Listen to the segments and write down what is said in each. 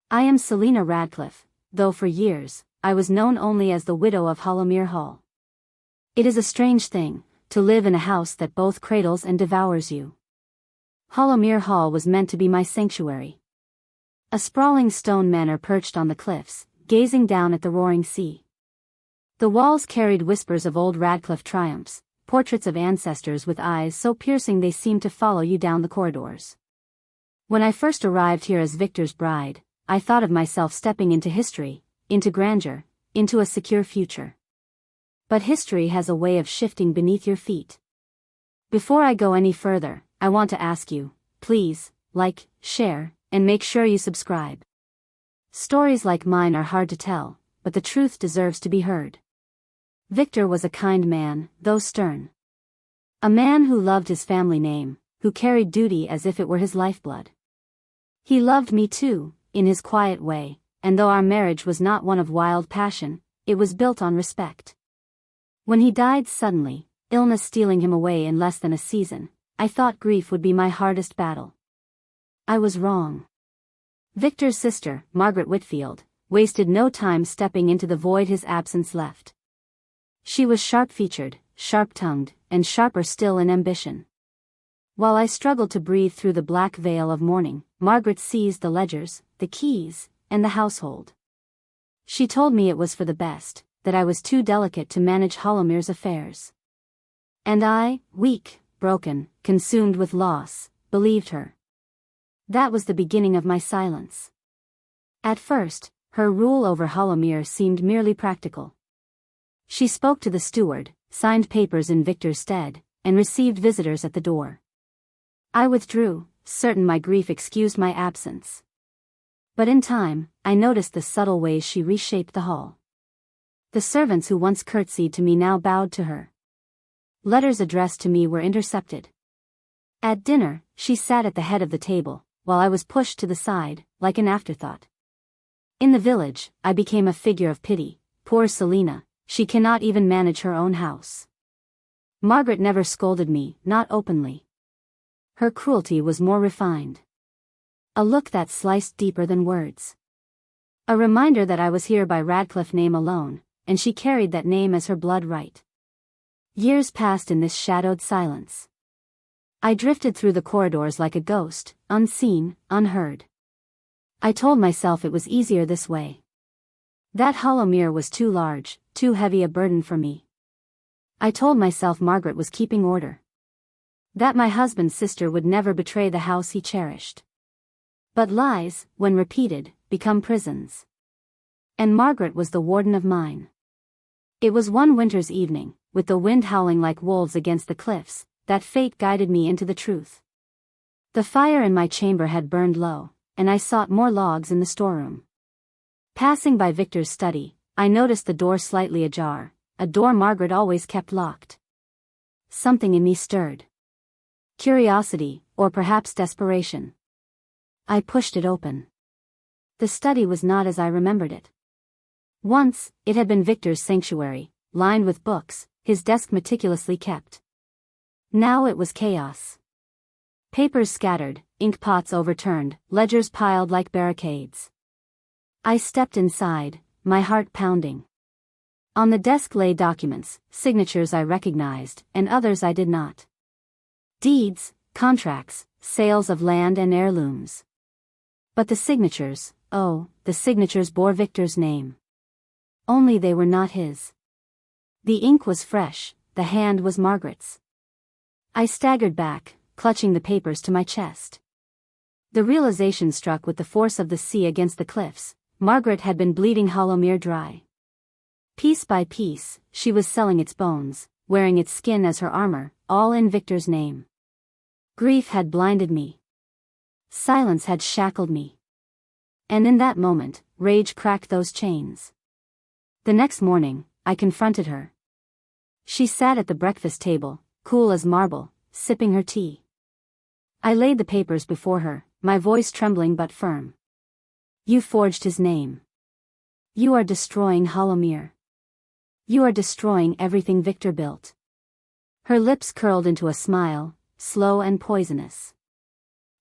I am Selena Radcliffe, though for years, I was known only as the widow of Hollowmere Hall. It is a strange thing, to live in a house that both cradles and devours you. Hollowmere Hall was meant to be my sanctuary. A sprawling stone manor perched on the cliffs, gazing down at the roaring sea. The walls carried whispers of old Radcliffe triumphs, portraits of ancestors with eyes so piercing they seemed to follow you down the corridors. When I first arrived here as Victor's bride, I thought of myself stepping into history, into grandeur, into a secure future. But history has a way of shifting beneath your feet. Before I go any further, I want to ask you, please, like, share, and make sure you subscribe. Stories like mine are hard to tell, but the truth deserves to be heard. Victor was a kind man, though stern. A man who loved his family name, who carried duty as if it were his lifeblood. He loved me too, in his quiet way, and though our marriage was not one of wild passion, it was built on respect. When he died suddenly, illness stealing him away in less than a season, I thought grief would be my hardest battle. I was wrong. Victor's sister, Margaret Whitfield, wasted no time stepping into the void his absence left. She was sharp-featured, sharp-tongued, and sharper still in ambition. While I struggled to breathe through the black veil of mourning, Margaret seized the ledgers, the keys, and the household. She told me it was for the best, that I was too delicate to manage Hollomere's affairs. And I, weak, broken, consumed with loss, believed her. That was the beginning of my silence. At first, her rule over Hollowmere seemed merely practical. She spoke to the steward, signed papers in Victor's stead, and received visitors at the door. I withdrew, certain my grief excused my absence. But in time, I noticed the subtle ways she reshaped the hall. The servants who once curtsied to me now bowed to her. Letters addressed to me were intercepted. At dinner, she sat at the head of the table, while I was pushed to the side, like an afterthought. In the village, I became a figure of pity. Poor Selena, she cannot even manage her own house. Margaret never scolded me, not openly. Her cruelty was more refined. A look that sliced deeper than words. A reminder that I was here by Radcliffe name alone, and she carried that name as her blood right. Years passed in this shadowed silence. I drifted through the corridors like a ghost, unseen, unheard. I told myself it was easier this way. That Hollowmere was too large, too heavy a burden for me. I told myself Margaret was keeping order. That my husband's sister would never betray the house he cherished. But lies, when repeated, become prisons. And Margaret was the warden of mine. It was one winter's evening, with the wind howling like wolves against the cliffs, that fate guided me into the truth. The fire in my chamber had burned low, and I sought more logs in the storeroom. Passing by Victor's study, I noticed the door slightly ajar, a door Margaret always kept locked. Something in me stirred. Curiosity, or perhaps desperation. I pushed it open. The study was not as I remembered it. Once, it had been Victor's sanctuary, lined with books, his desk meticulously kept. Now it was chaos. Papers scattered, ink pots overturned, ledgers piled like barricades. I stepped inside, my heart pounding. On the desk lay documents, signatures I recognized, and others I did not. Deeds, contracts, sales of land and heirlooms. But the signatures, oh, the signatures bore Victor's name. Only they were not his. The ink was fresh, the hand was Margaret's. I staggered back, clutching the papers to my chest. The realization struck with the force of the sea against the cliffs. Margaret had been bleeding Hollowmere dry. Piece by piece, she was selling its bones, wearing its skin as her armor, all in Victor's name. Grief had blinded me. Silence had shackled me. And in that moment, rage cracked those chains. The next morning, I confronted her. She sat at the breakfast table, cool as marble, sipping her tea. I laid the papers before her, my voice trembling but firm. You forged his name. You are destroying Hollowmere. You are destroying everything Victor built. Her lips curled into a smile, slow and poisonous.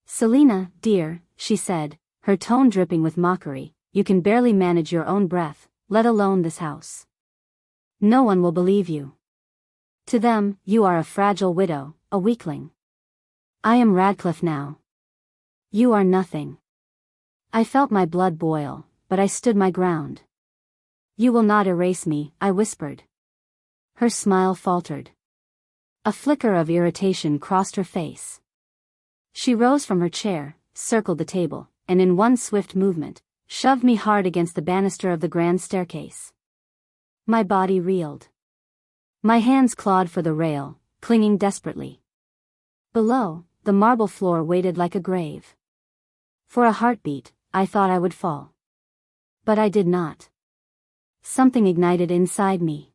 Selena, dear, she said, her tone dripping with mockery, "You can barely manage your own breath, let alone this house. No one will believe you. To them, you are a fragile widow, a weakling. I am Radcliffe now. You are nothing." I felt my blood boil, but I stood my ground. "You will not erase me," I whispered. Her smile faltered. A flicker of irritation crossed her face. She rose from her chair, circled the table, and in one swift movement, shoved me hard against the banister of the grand staircase. My body reeled. My hands clawed for the rail, clinging desperately. Below, the marble floor waited like a grave. For a heartbeat, I thought I would fall. But I did not. Something ignited inside me.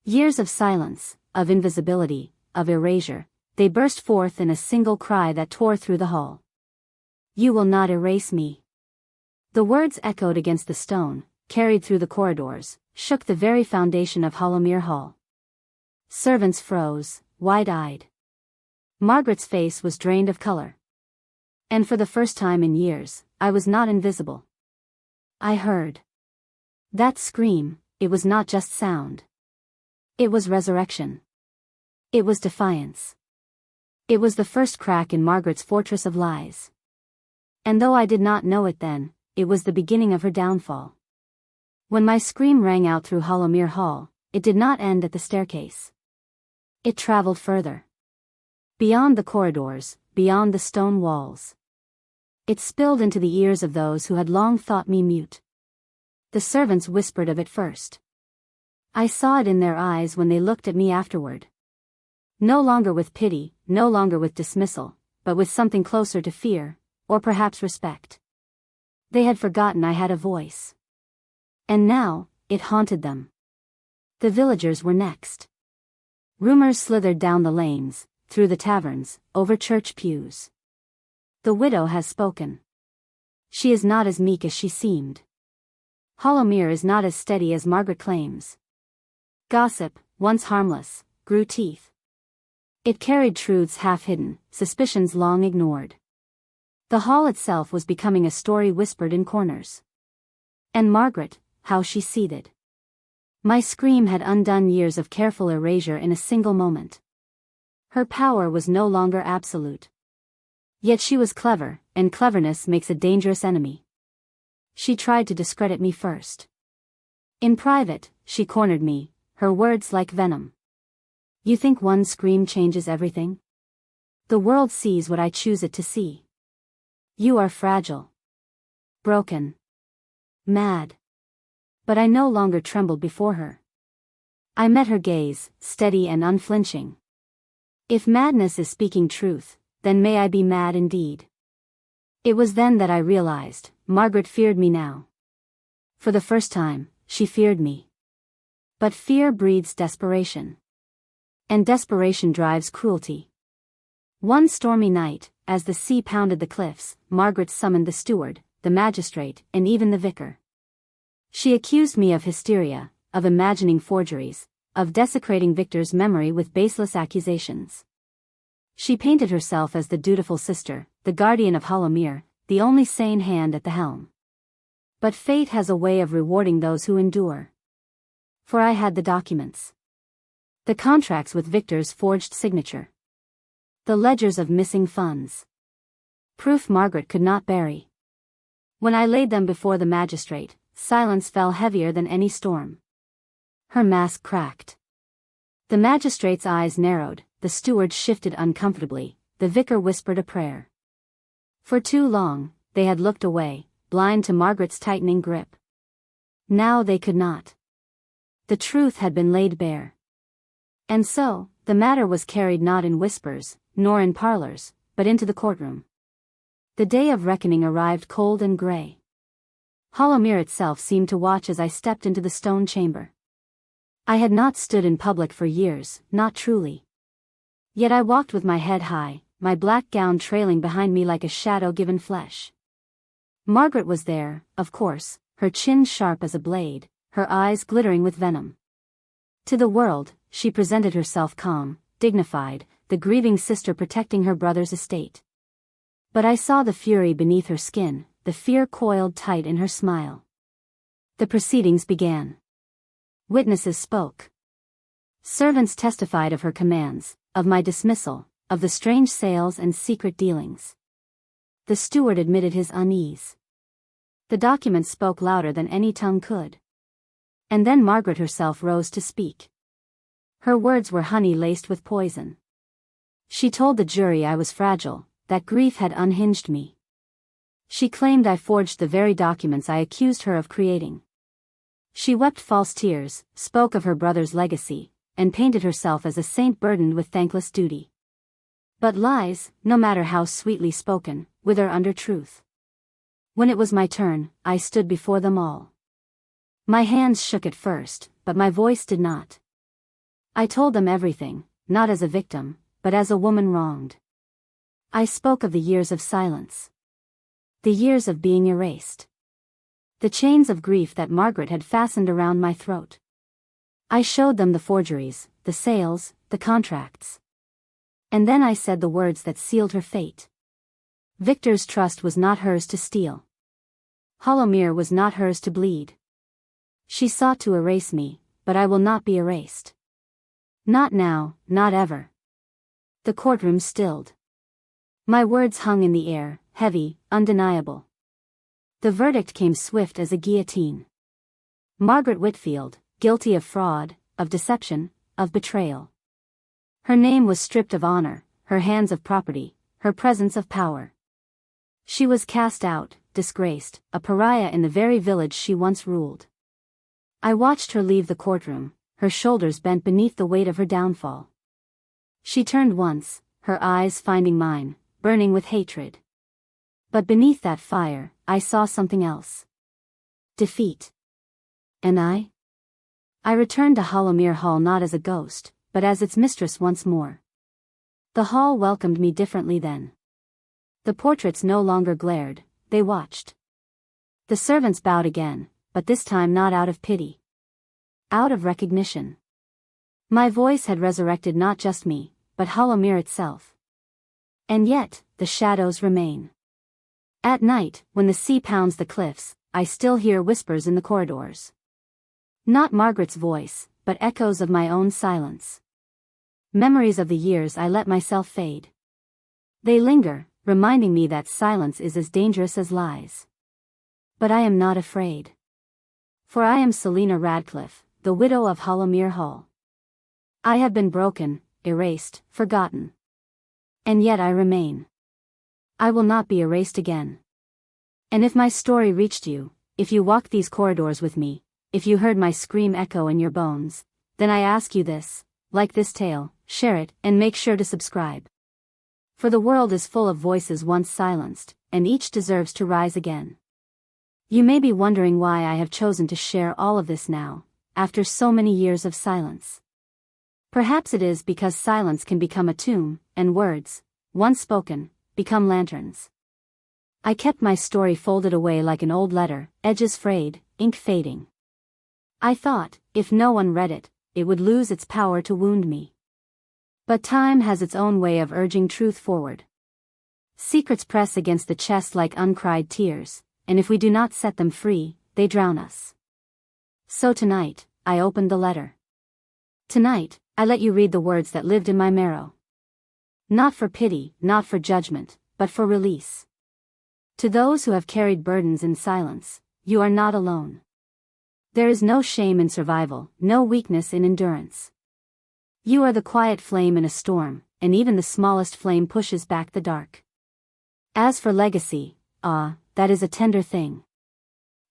Years of silence, of invisibility, of erasure, they burst forth in a single cry that tore through the hall. "You will not erase me." The words echoed against the stone, carried through the corridors, shook the very foundation of Hollowmere Hall. Servants froze, wide-eyed. Margaret's face was drained of color. And for the first time in years, I was not invisible. I heard. That scream, it was not just sound. It was resurrection. It was defiance. It was the first crack in Margaret's fortress of lies. And though I did not know it then, it was the beginning of her downfall. When my scream rang out through Hollowmere Hall, it did not end at the staircase. It traveled further. Beyond the corridors, beyond the stone walls. It spilled into the ears of those who had long thought me mute. The servants whispered of it first. I saw it in their eyes when they looked at me afterward. No longer with pity, no longer with dismissal, but with something closer to fear, or perhaps respect. They had forgotten I had a voice. And now, it haunted them. The villagers were next. Rumors slithered down the lanes, through the taverns, over church pews. "The widow has spoken. She is not as meek as she seemed. Hollowmere is not as steady as Margaret claims." Gossip, once harmless, grew teeth. It carried truths half hidden, suspicions long ignored. The hall itself was becoming a story whispered in corners. And Margaret, how she seethed. My scream had undone years of careful erasure in a single moment. Her power was no longer absolute. Yet she was clever, and cleverness makes a dangerous enemy. She tried to discredit me first. In private, she cornered me, her words like venom. "You think one scream changes everything? The world sees what I choose it to see. You are fragile. Broken. Mad." But I no longer trembled before her. I met her gaze, steady and unflinching. If madness is speaking truth, then may I be mad indeed. It was then that I realized, Margaret feared me now. For the first time, she feared me. But fear breeds desperation. And desperation drives cruelty. One stormy night, as the sea pounded the cliffs, Margaret summoned the steward, the magistrate, and even the vicar. She accused me of hysteria, of imagining forgeries, of desecrating Victor's memory with baseless accusations. She painted herself as the dutiful sister, the guardian of Hollowmere, the only sane hand at the helm. But fate has a way of rewarding those who endure. For I had the documents. The contracts with Victor's forged signature. The ledgers of missing funds. Proof Margaret could not bury. When I laid them before the magistrate, silence fell heavier than any storm. Her mask cracked. The magistrate's eyes narrowed, the steward shifted uncomfortably, the vicar whispered a prayer. For too long, they had looked away, blind to Margaret's tightening grip. Now they could not. The truth had been laid bare. And so, the matter was carried not in whispers, nor in parlors, but into the courtroom. The day of reckoning arrived cold and gray. Hollowmere itself seemed to watch as I stepped into the stone chamber. I had not stood in public for years, not truly. Yet I walked with my head high, my black gown trailing behind me like a shadow given flesh. Margaret was there, of course, her chin sharp as a blade, her eyes glittering with venom. To the world, she presented herself calm, dignified, the grieving sister protecting her brother's estate. But I saw the fury beneath her skin, the fear coiled tight in her smile. The proceedings began. Witnesses spoke. Servants testified of her commands, of my dismissal, of the strange sales and secret dealings. The steward admitted his unease. The documents spoke louder than any tongue could. And then Margaret herself rose to speak. Her words were honey laced with poison. She told the jury I was fragile, that grief had unhinged me. She claimed I forged the very documents I accused her of creating. She wept false tears, spoke of her brother's legacy, and painted herself as a saint burdened with thankless duty. But lies, no matter how sweetly spoken, wither under truth. When it was my turn, I stood before them all. My hands shook at first, but my voice did not. I told them everything, not as a victim, but as a woman wronged. I spoke of the years of silence. The years of being erased. The chains of grief that Margaret had fastened around my throat. I showed them the forgeries, the sales, the contracts. And then I said the words that sealed her fate. Victor's trust was not hers to steal. Hollowmere was not hers to bleed. She sought to erase me, but I will not be erased. Not now, not ever. The courtroom stilled. My words hung in the air, heavy, undeniable. The verdict came swift as a guillotine. Margaret Whitfield, guilty of fraud, of deception, of betrayal. Her name was stripped of honor, her hands of property, her presence of power. She was cast out, disgraced, a pariah in the very village she once ruled. I watched her leave the courtroom, her shoulders bent beneath the weight of her downfall. She turned once, her eyes finding mine, burning with hatred. But beneath that fire, I saw something else. Defeat. And I? I returned to Hollowmere Hall not as a ghost, but as its mistress once more. The hall welcomed me differently then. The portraits no longer glared, they watched. The servants bowed again, but this time not out of pity. Out of recognition. My voice had resurrected not just me, but Hollowmere itself. And yet, the shadows remain. At night, when the sea pounds the cliffs, I still hear whispers in the corridors. Not Margaret's voice, but echoes of my own silence. Memories of the years I let myself fade. They linger, reminding me that silence is as dangerous as lies. But I am not afraid. For I am Selena Radcliffe, the widow of Hollowmere Hall. I have been broken, erased, forgotten. And yet I remain. I will not be erased again. And if my story reached you, if you walked these corridors with me, if you heard my scream echo in your bones, then I ask you this, like this tale, share it, and make sure to subscribe. For the world is full of voices once silenced, and each deserves to rise again. You may be wondering why I have chosen to share all of this now, after so many years of silence. Perhaps it is because silence can become a tomb, and words, once spoken, become lanterns. I kept my story folded away like an old letter, edges frayed, ink fading. I thought, if no one read it, it would lose its power to wound me. But time has its own way of urging truth forward. Secrets press against the chest like uncried tears, and if we do not set them free, they drown us. So tonight, I opened the letter. Tonight, I let you read the words that lived in my marrow. Not for pity, not for judgment, but for release. To those who have carried burdens in silence, you are not alone. There is no shame in survival, no weakness in endurance. You are the quiet flame in a storm, and even the smallest flame pushes back the dark. As for legacy, that is a tender thing.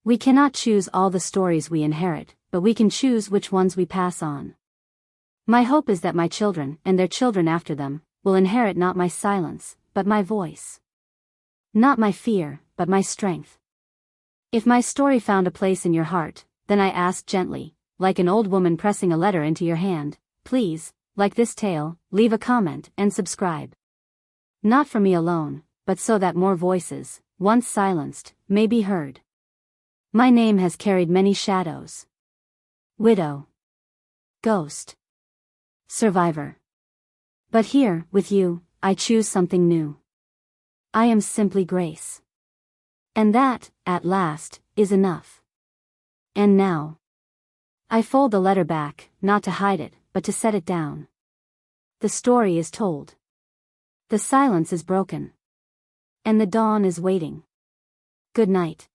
We cannot choose all the stories we inherit, but we can choose which ones we pass on. My hope is that my children, and their children after them, will inherit not my silence, but my voice. Not my fear, but my strength. If my story found a place in your heart, then I ask gently, like an old woman pressing a letter into your hand, please, like this tale, leave a comment and subscribe. Not for me alone, but so that more voices, once silenced, may be heard. My name has carried many shadows. Widow. Ghost. Survivor. But here, with you, I choose something new. I am simply Grace. And that, at last, is enough. And now. I fold the letter back, not to hide it, but to set it down. The story is told. The silence is broken. And the dawn is waiting. Good night.